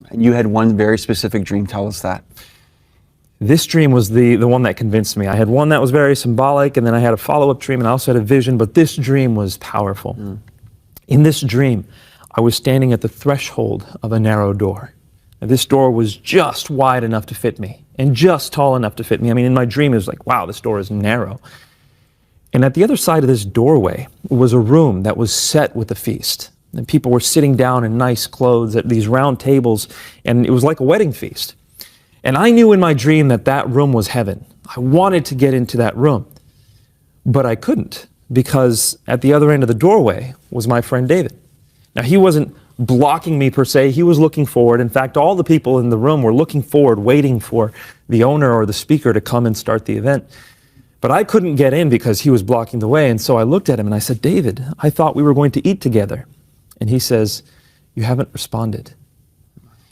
And you had one very specific dream. Tell us that. This dream was the one that convinced me. I had one that was very symbolic, and then I had a follow-up dream, and I also had a vision, but this dream was powerful. In this dream, I was standing at the threshold of a narrow door. And this door was just wide enough to fit me, and just tall enough to fit me. I mean, in my dream, it was like, wow, this door is narrow. And at the other side of this doorway was a room that was set with a feast. And people were sitting down in nice clothes at these round tables, and it was like a wedding feast. And I knew in my dream that that room was heaven. I wanted to get into that room, but I couldn't, because at the other end of the doorway was my friend David. Now, he wasn't blocking me per se, he was looking forward. In fact, all the people in the room were looking forward, waiting for the owner or the speaker to come and start the event. But I couldn't get in because he was blocking the way, and so I looked at him and I said, David, I thought we were going to eat together. And he says, you haven't responded.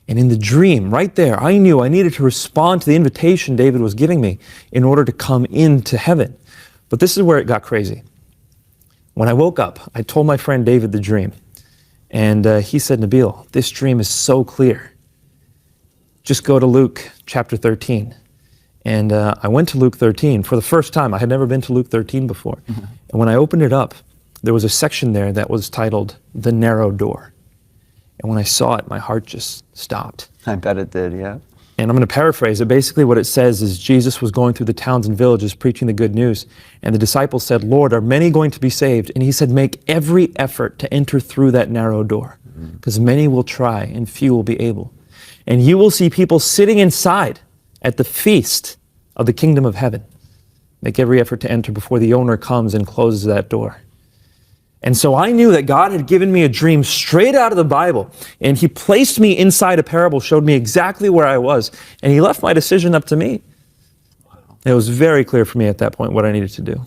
And in the dream, right there, I knew I needed to respond to the invitation David was giving me in order to come into heaven. But this is where it got crazy. When I woke up, I told my friend David the dream. And he said, Nabeel, this dream is so clear. Just go to Luke chapter 13. And I went to Luke 13 for the first time. I had never been to Luke 13 before. And when I opened it up, there was a section there that was titled, The Narrow Door. And when I saw it, my heart just stopped. I bet it did, yeah. And I'm going to paraphrase it. Basically what it says is Jesus was going through the towns and villages preaching the good news. And the disciples said, Lord, are many going to be saved? And he said, make every effort to enter through that narrow door, because many will try and few will be able. And you will see people sitting inside at the feast of the kingdom of heaven. Make every effort to enter before the owner comes and closes that door. And so I knew that God had given me a dream straight out of the Bible, and he placed me inside a parable, showed me exactly where I was, and he left my decision up to me. It was very clear for me at that point what I needed to do.